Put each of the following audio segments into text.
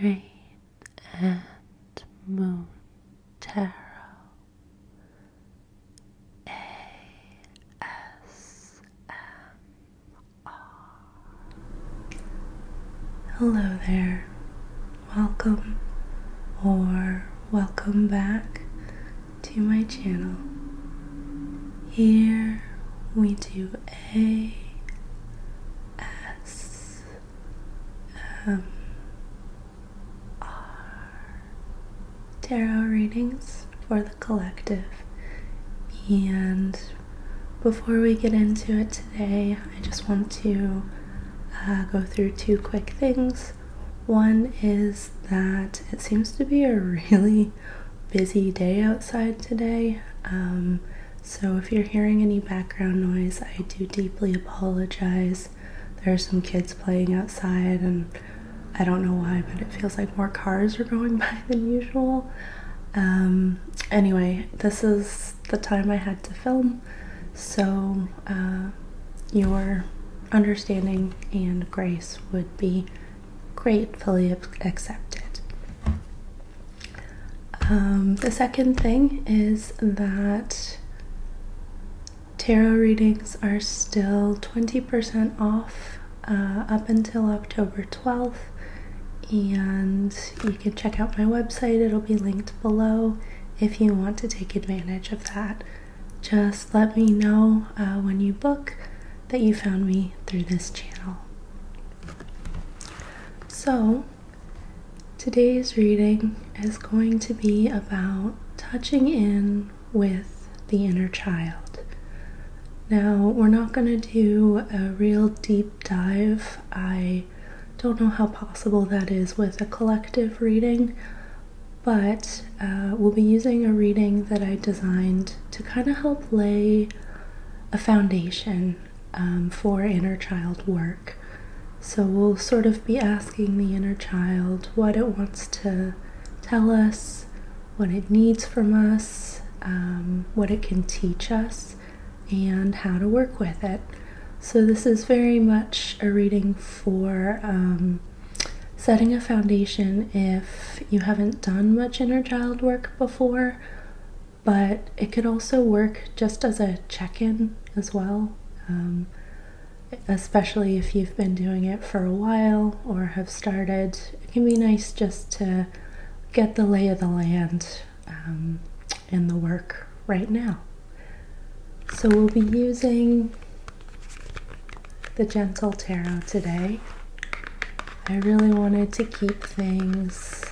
Rain and Moon Tarot ASMR. Hello there, welcome or welcome back to my channel. Here we do ASMR tarot readings for the collective. And before we get into it today, I just want to go through two quick things. One is that it seems to be a really busy day outside today. So if you're hearing any background noise, I do deeply apologize. There are some kids playing outside and I don't know why, but it feels like more cars are going by than usual. Anyway, this is the time I had to film, so your understanding and grace would be gratefully accepted. The second thing is that tarot readings are still 20% off up until October 12th. And you can check out my website, it'll be linked below if you want to take advantage of that. Just let me know when you book that you found me through this channel. So, today's reading is going to be about touching in with the inner child. Now, we're not going to do a real deep dive. I don't know how possible that is with a collective reading, but we'll be using a reading that I designed to kind of help lay a foundation for inner child work. So we'll sort of be asking the inner child what it wants to tell us, what it needs from us, what it can teach us, and how to work with it. So this is very much a reading for setting a foundation if you haven't done much inner child work before, but it could also work just as a check-in as well, especially if you've been doing it for a while or have started. It can be nice just to get the lay of the land in the work right now. So we'll be using the Gentle Tarot today. I really wanted to keep things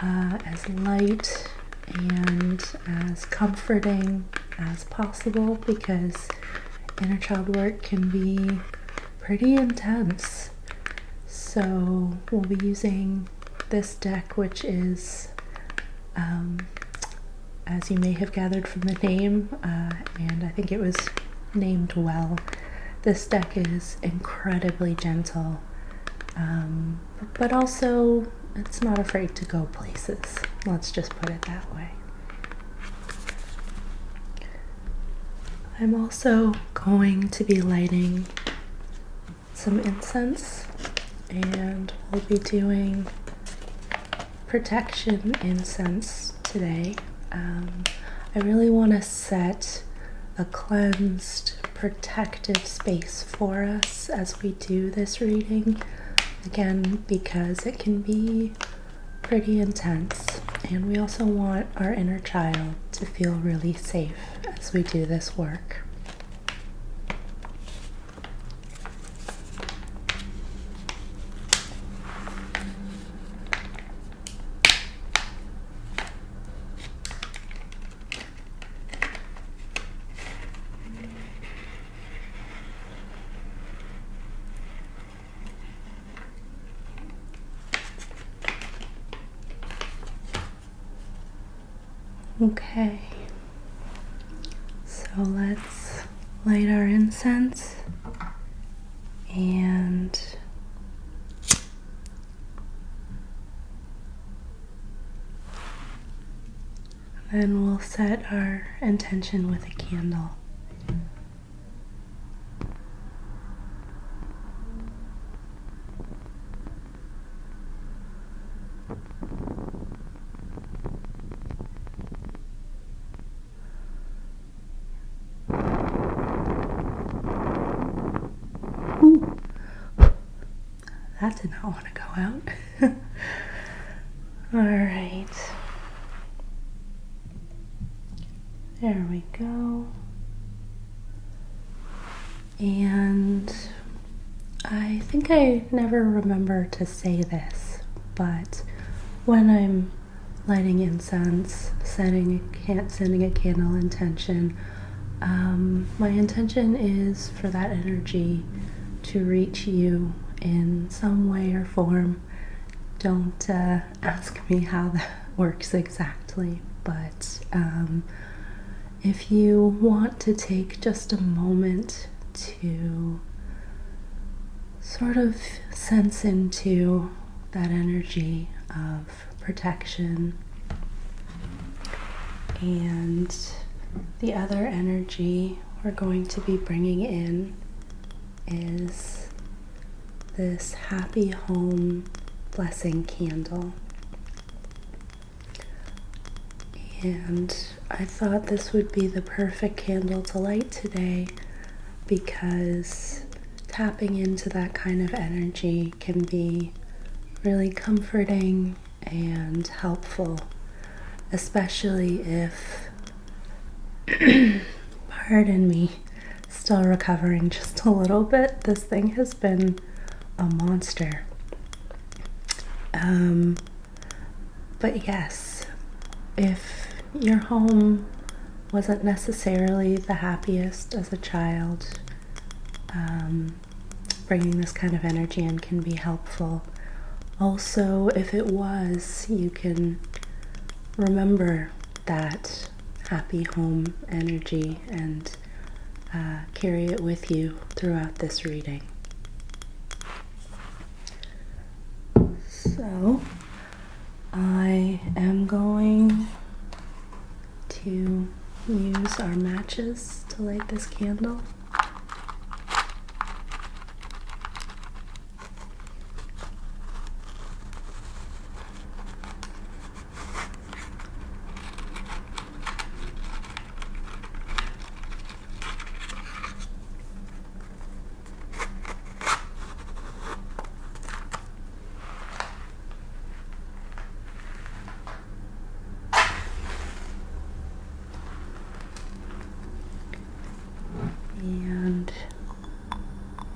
as light and as comforting as possible because inner child work can be pretty intense. So we'll be using this deck, which is, as you may have gathered from the name, and I think it was named well, this deck is incredibly gentle, but also it's not afraid to go places. Let's just put it that way. I'm also going to be lighting some incense, and we'll be doing protection incense today. I really want to set a cleansed, protective space for us as we do this reading, again because it can be pretty intense, and we also want our inner child to feel really safe as we do this work. Okay, so let's light our incense and then we'll set our intention with a candle. Ooh. That did not want to go out. All right. There we go. And I think I never remember to say this, but when I'm lighting incense, sending a candle intention, my intention is for that energy to reach you in some way or form. Don't ask me how that works exactly, but if you want to take just a moment to sort of sense into that energy of protection, and the other energy we're going to be bringing in is this happy home blessing candle. And I thought this would be the perfect candle to light today because tapping into that kind of energy can be really comforting and helpful, especially if, pardon me, still recovering just a little bit. This thing has been a monster. But yes, if your home wasn't necessarily the happiest as a child, bringing this kind of energy in can be helpful. Also, if it was, you can remember that happy home energy and carry it with you throughout this reading. So, I am going to use our matches to light this candle. And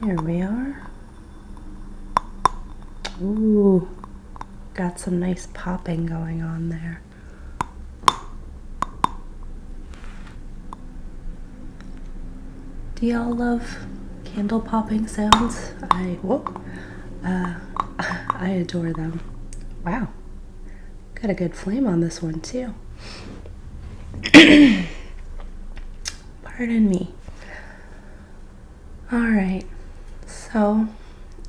here we are. Ooh, got some nice popping going on there. Do y'all love candle popping sounds? I adore them. Wow, got a good flame on this one too. Pardon me. Alright, so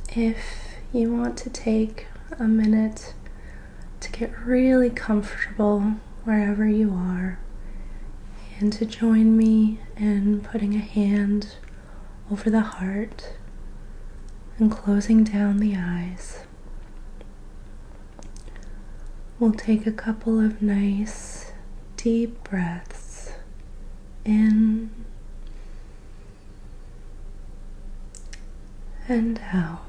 if you want to take a minute to get really comfortable wherever you are and to join me in putting a hand over the heart and closing down the eyes, we'll take a couple of nice deep breaths in and out.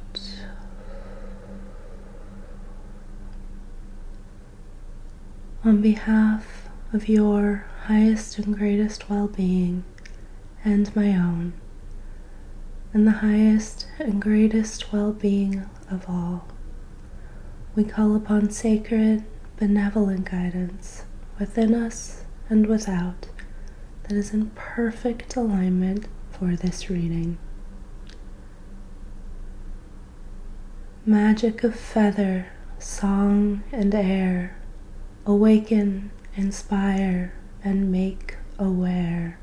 On behalf of your highest and greatest well-being and my own, and the highest and greatest well-being of all, we call upon sacred, benevolent guidance within us and without that is in perfect alignment for this reading. Magic of feather, song, and air, awaken, inspire, and make aware.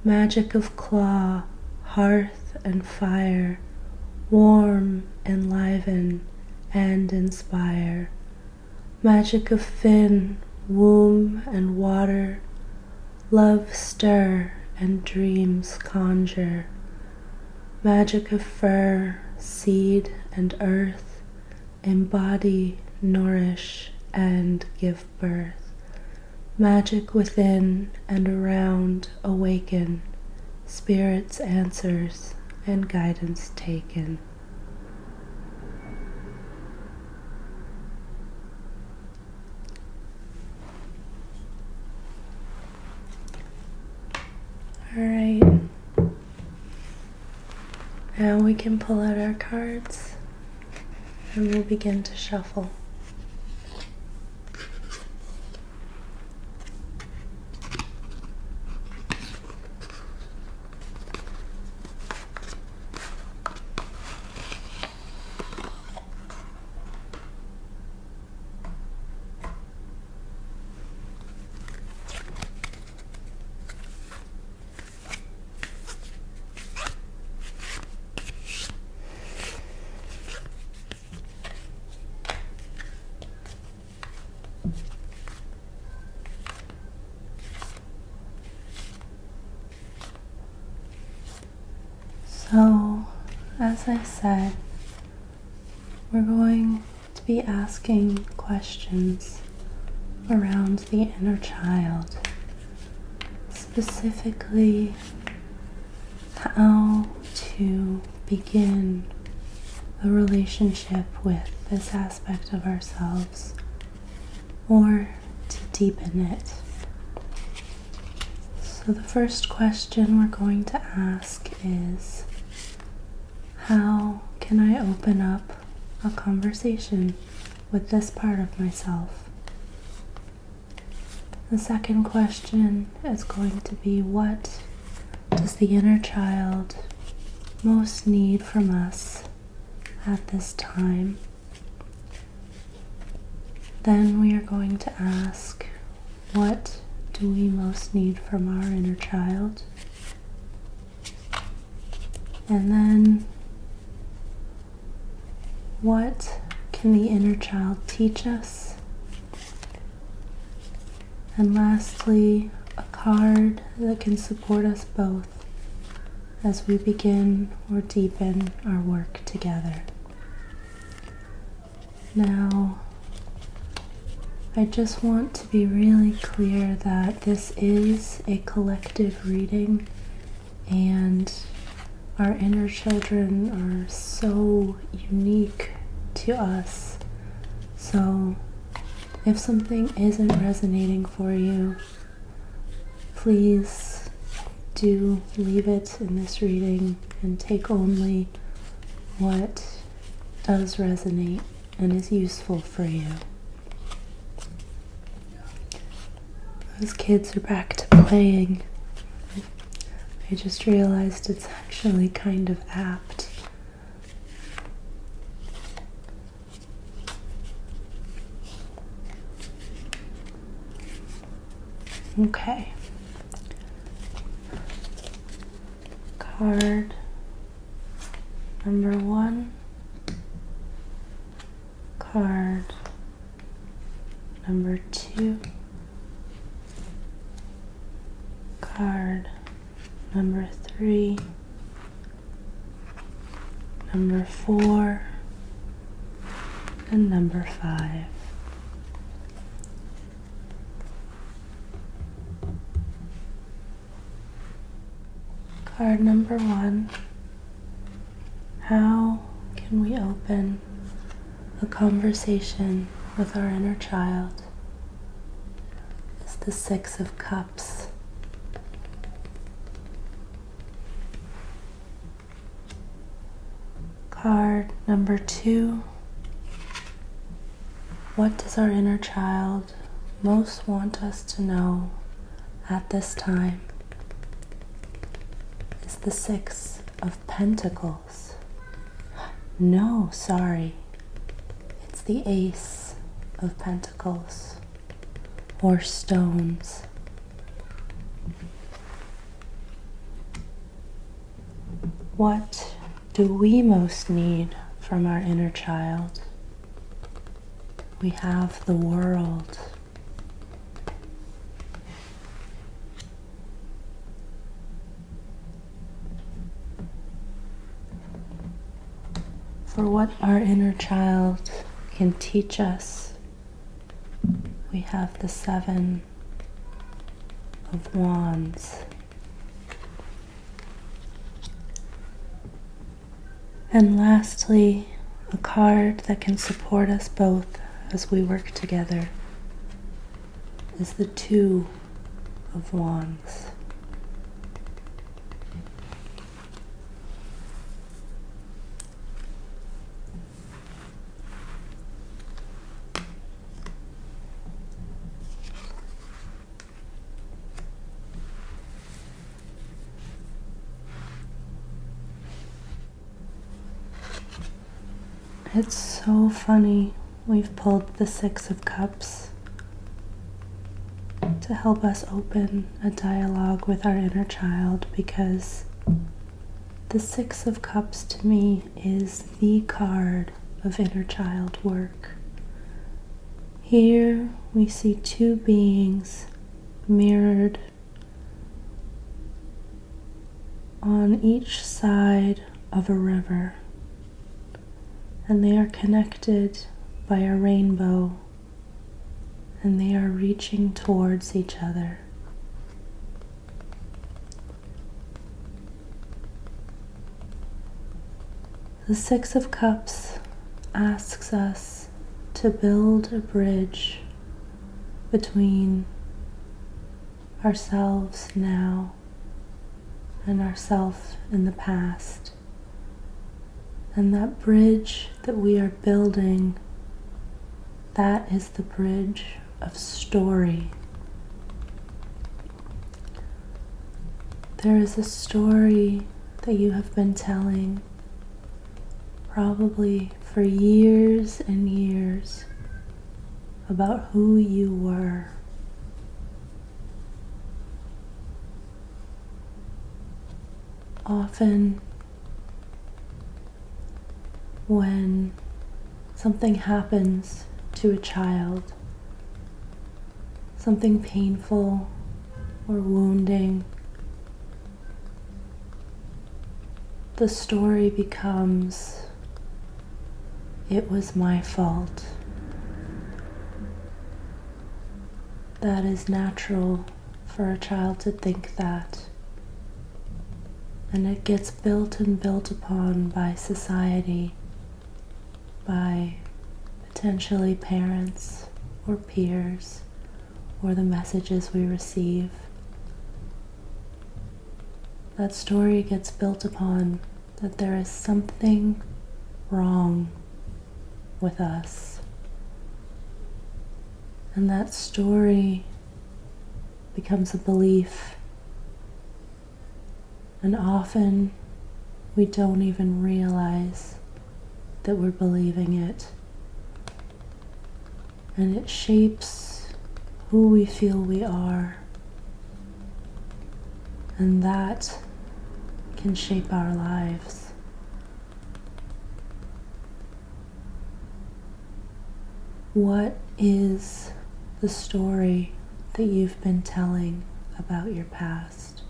Magic of claw, hearth, and fire, warm, enliven, and inspire. Magic of fin, womb, and water, love stir, and dreams conjure. Magic of fur, seed, and earth, embody, nourish, and give birth. Magic within and around awaken, Spirit's answers and guidance taken. Alright, now we can pull out our cards and we'll begin to shuffle. So, as I said, we're going to be asking questions around the inner child, specifically how to begin a relationship with this aspect of ourselves, or to deepen it. So the first question we're going to ask is, how can I open up a conversation with this part of myself? The second question is going to be, what does the inner child most need from us at this time? Then we are going to ask, what do we most need from our inner child? And then, what can the inner child teach us? And lastly, a card that can support us both as we begin or deepen our work together. Now, I just want to be really clear that this is a collective reading, and our inner children are so unique to us. So if something isn't resonating for you, please do leave it in this reading and take only what does resonate and is useful for you. Those kids are back to playing. I just realized it's actually kind of apt. Okay. Card number 1. Card number 2. Card number 3, number 4, and number 5. Card number 1, how can we open a conversation with our inner child? Is the 6 of Cups. Card number 2, what does our inner child most want us to know at this time? Is the 6 of Pentacles. No, sorry. It's the Ace of Pentacles, or stones. What do we most need from our inner child? We have the World. For what our inner child can teach us. We have the 7 of Wands. And lastly, a card that can support us both as we work together is the 2 of Wands. It's so funny, we've pulled the 6 of Cups to help us open a dialogue with our inner child, because the 6 of Cups to me is the card of inner child work. Here we see 2 beings mirrored on each side of a river, and they are connected by a rainbow, and they are reaching towards each other. The 6 of Cups asks us to build a bridge between ourselves now and ourself in the past. And that bridge that we are building, that is the bridge of story. There is a story that you have been telling probably for years and years about who you were. Often when something happens to a child, something painful or wounding, the story becomes, it was my fault. That is natural for a child to think that. And it gets built and built upon by society, by potentially parents or peers, or the messages we receive. That story gets built upon that there is something wrong with us. And that story becomes a belief. And often we don't even realize that we're believing it. And it shapes who we feel we are. And that can shape our lives. What is the story that you've been telling about your past?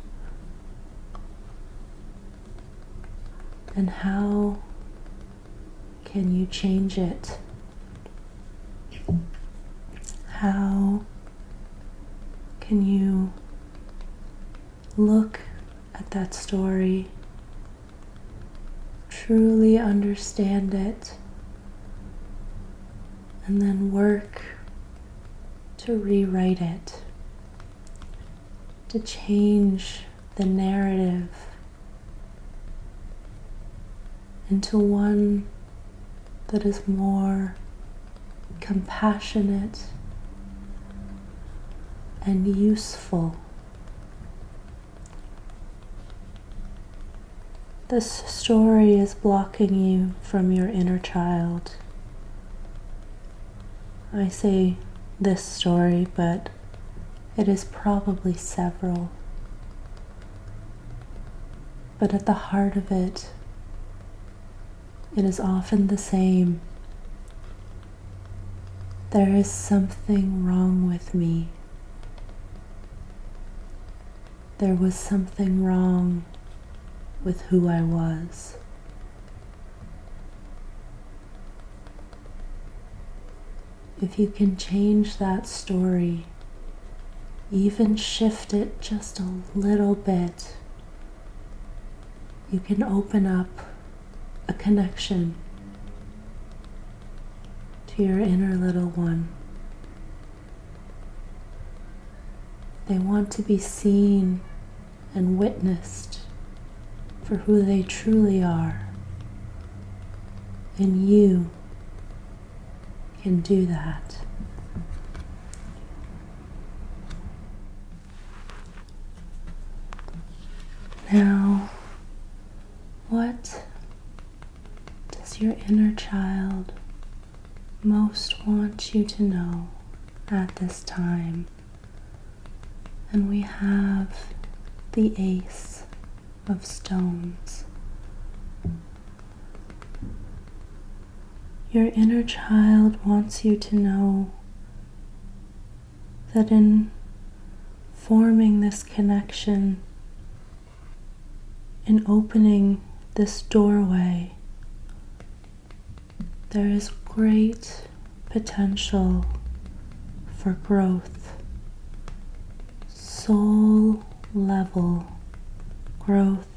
And how can you change it? How can you look at that story, truly understand it, and then work to rewrite it, to change the narrative into one that is more compassionate and useful. This story is blocking you from your inner child. I say this story, but it is probably several. But at the heart of it, it is often the same. There is something wrong with me. There was something wrong with who I was. if you can change that story, even shift it just a little bit, you can open up a connection to your inner little one. They want to be seen and witnessed for who they truly are. And you can do that. Now, what does your inner child most want you to know at this time? And we have the Ace of Stones. Your inner child wants you to know that in forming this connection, in opening this doorway, there is great potential for growth, soul level growth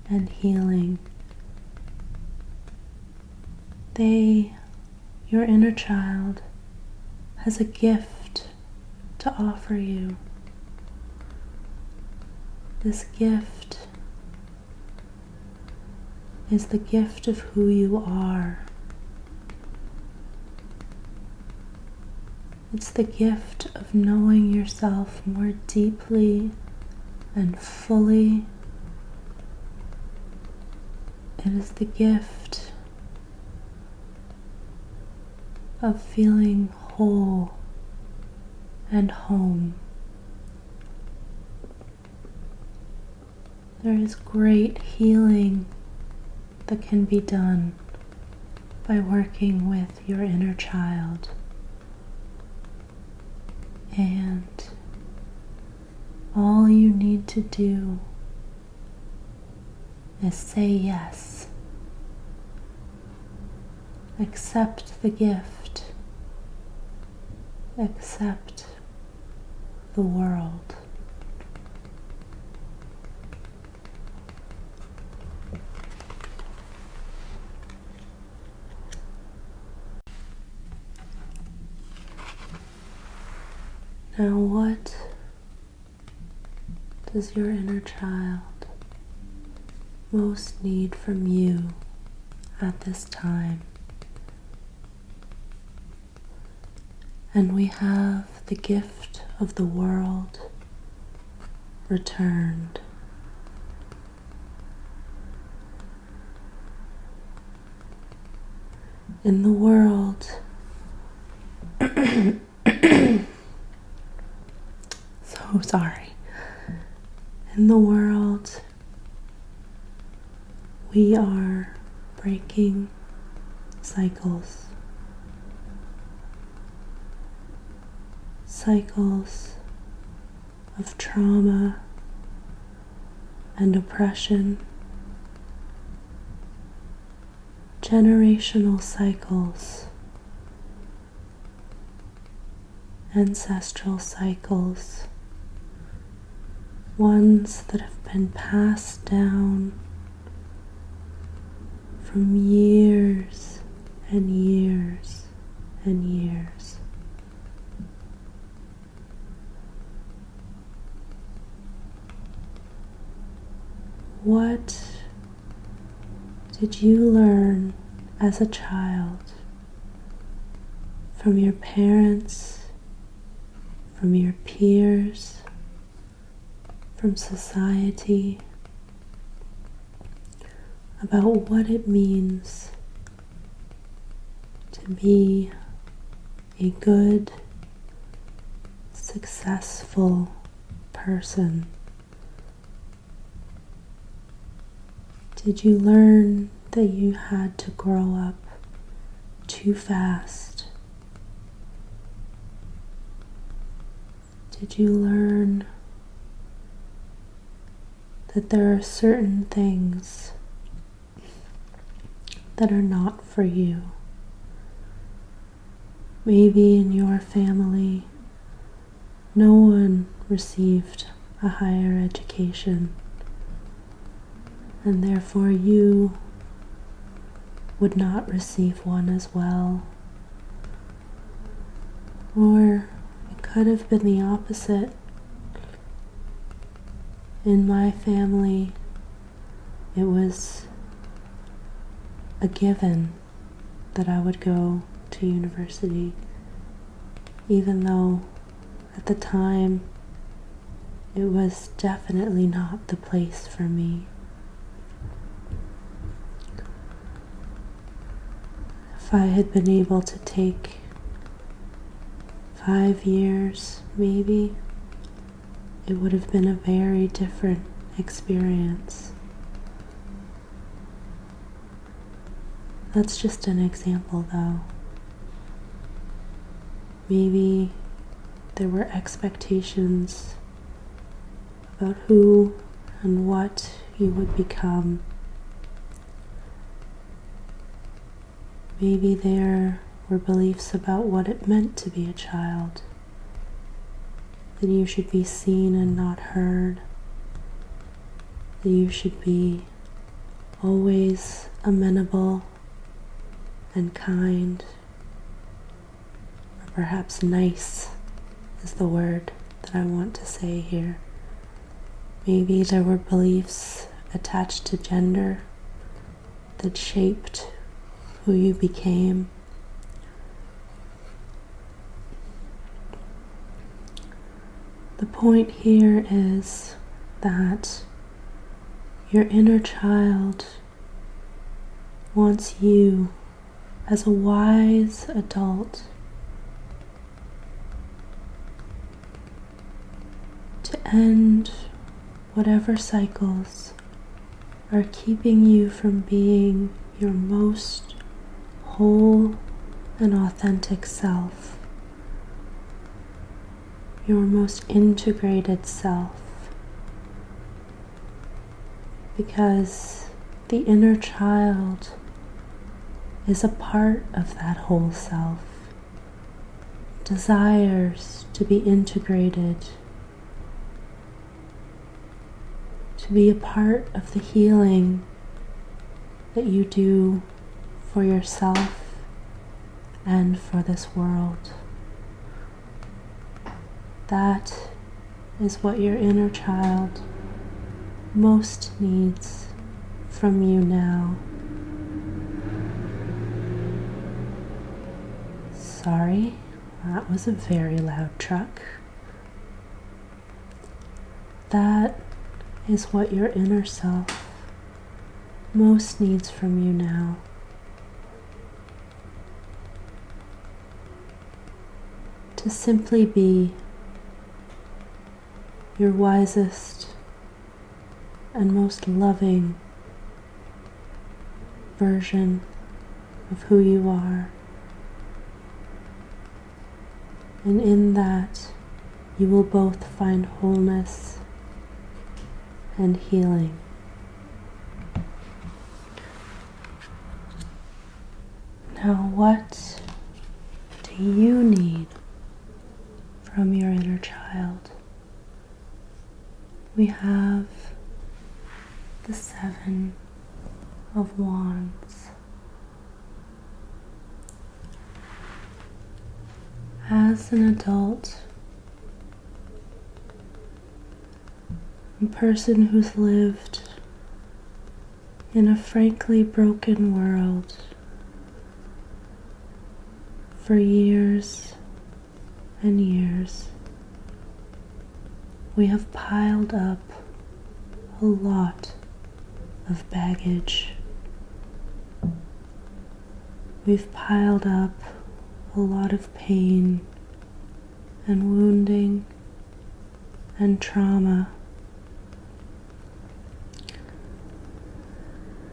and healing. Your inner child, has a gift to offer you. This gift is the gift of who you are. It's the gift of knowing yourself more deeply and fully. It is the gift of feeling whole and home. There is great healing that can be done by working with your inner child. And all you need to do is say yes. Accept the gift. Accept the world. Now, what does your inner child most need from you at this time? And we have the gift of the world returned. In the world, so sorry. In the world, we are breaking cycles. Cycles of trauma and oppression, generational cycles, ancestral cycles, ones that have been passed down from years and years and years. What did you learn as a child from your parents, from your peers, from society, about what it means to be a good, successful person? Did you learn that you had to grow up too fast? Did you learn that there are certain things that are not for you? Maybe in your family, no one received a higher education, and therefore you would not receive one as well. Or it could have been the opposite. In my family, it was a given that I would go to university, even though at the time it was definitely not the place for me. If I had been able to take 5 years, maybe, it would have been a very different experience. That's just an example, though. Maybe there were expectations about who and what you would become. Maybe there were beliefs about what it meant to be a child, that you should be seen and not heard, that you should be always amenable and kind, or perhaps nice is the word that I want to say here. Maybe there were beliefs attached to gender that shaped who you became. The point here is that your inner child wants you, as a wise adult, to end whatever cycles are keeping you from being your most whole and authentic self, your most integrated self, because the inner child is a part of that whole self, desires to be integrated, to be a part of the healing that you do for yourself and for this world. That is what your inner child most needs from you now. Sorry, that was a very loud truck. That is what your inner self most needs from you now. To simply be your wisest and most loving version of who you are. And in that, you will both find wholeness and healing. Now, what do you need from your inner child? We have the 7 of Wands. As an adult, a person who's lived in a frankly broken world for years and years, we have piled up a lot of baggage. We've piled up a lot of pain and wounding and trauma.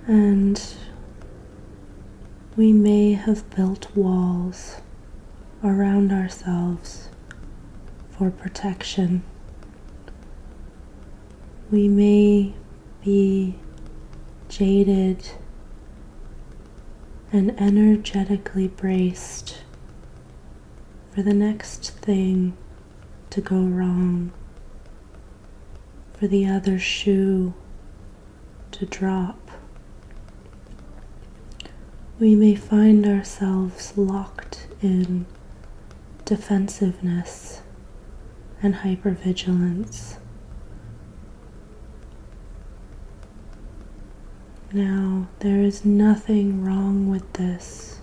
And we may have built walls around ourselves for protection. We may be jaded and energetically braced for the next thing to go wrong, for the other shoe to drop. We may find ourselves locked in defensiveness and hypervigilance. Now, there is nothing wrong with this.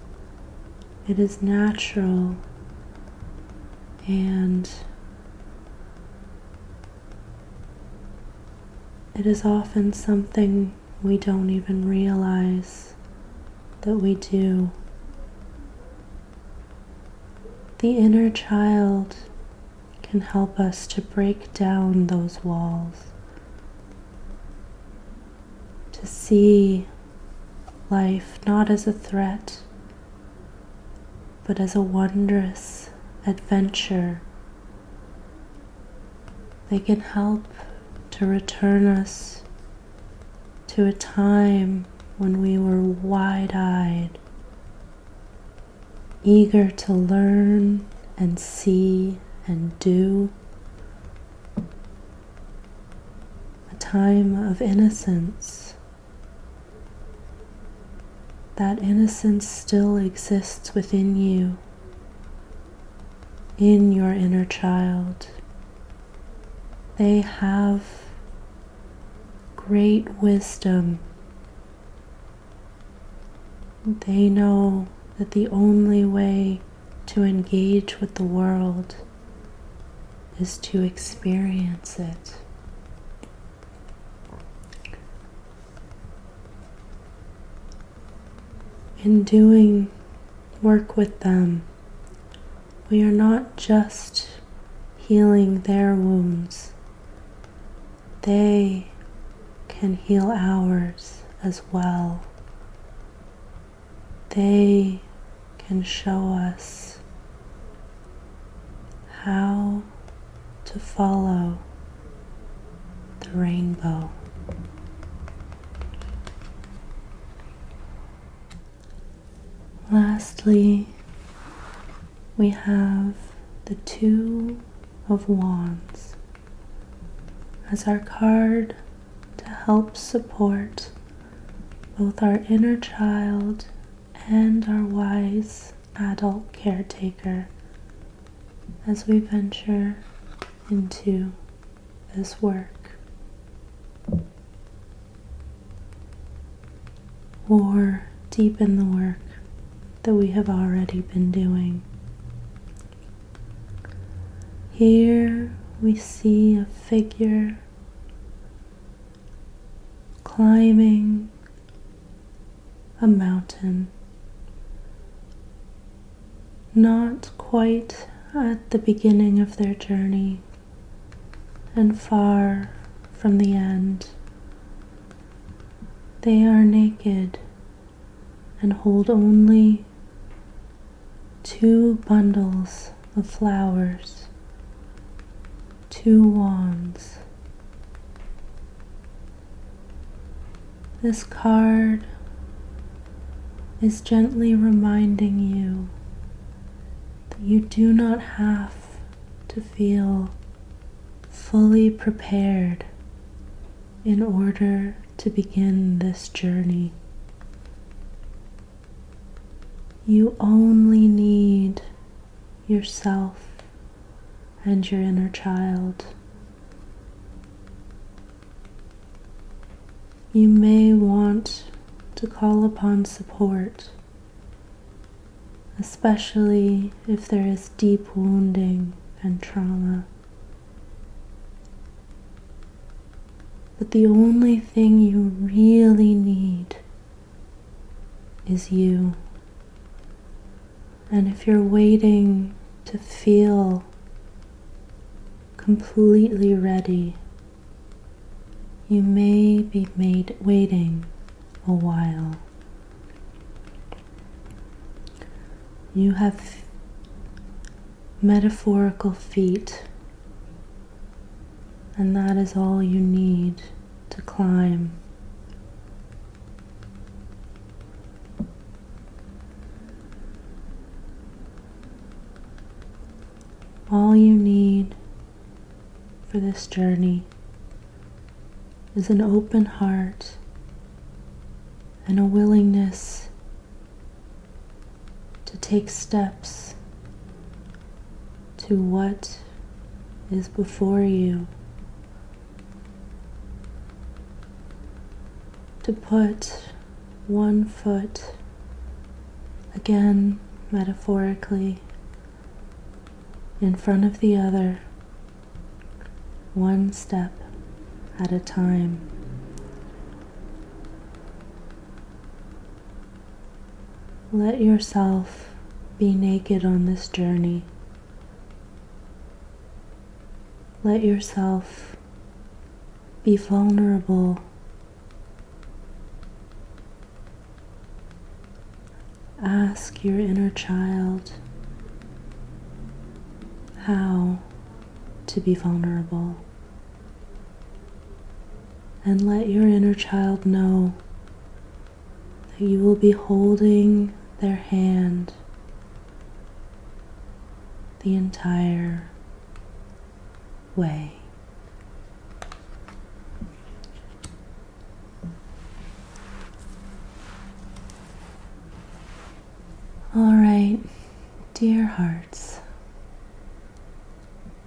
It is natural, and it is often something we don't even realize that we do. The inner child can help us to break down those walls, to see life not as a threat, but as a wondrous adventure. They can help to return us to a time when we were wide-eyed, eager to learn and see and do. A time of innocence. That innocence still exists within you, in your inner child. They have great wisdom. They know that the only way to engage with the world is to experience it. In doing work with them, we are not just healing their wounds. They can heal ours as well. They can show us how to follow the rainbow. Lastly, we have the Two of Wands as our card to help support both our inner child and our wise adult caretaker as we venture into this work, or deepen the work that we have already been doing. Here we see a figure climbing a mountain, not quite at the beginning of their journey and far from the end. They are naked and hold only 2 bundles of flowers, 2 wands. This card is gently reminding you that you do not have to feel fully prepared in order to begin this journey. You only need yourself and your inner child. You may want to call upon support, especially if there is deep wounding and trauma. But the only thing you really need is you. And if you're waiting to feel completely ready, you may be waiting a while. You have metaphorical feet, and that is all you need to climb. All you need for this journey is an open heart and a willingness to take steps to what is before you, to put one foot, again metaphorically, in front of the other, one step at a time. Let yourself be naked on this journey. Let yourself be vulnerable. Ask your inner child how to be vulnerable. And let your inner child know that you will be holding their hand the entire way. All right, dear hearts,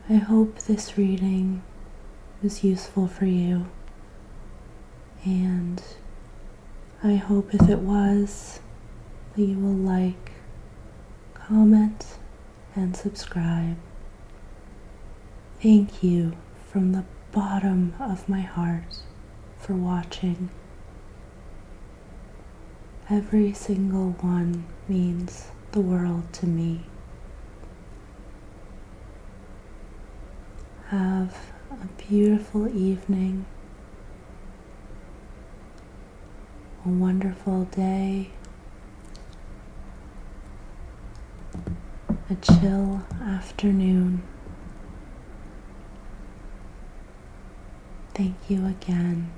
I hope this reading was useful for you, and I hope if it was, that you will like, comment, and subscribe. Thank you from the bottom of my heart for watching. Every single one means the world to me. Have a beautiful evening, a wonderful day, a chill afternoon. Thank you again.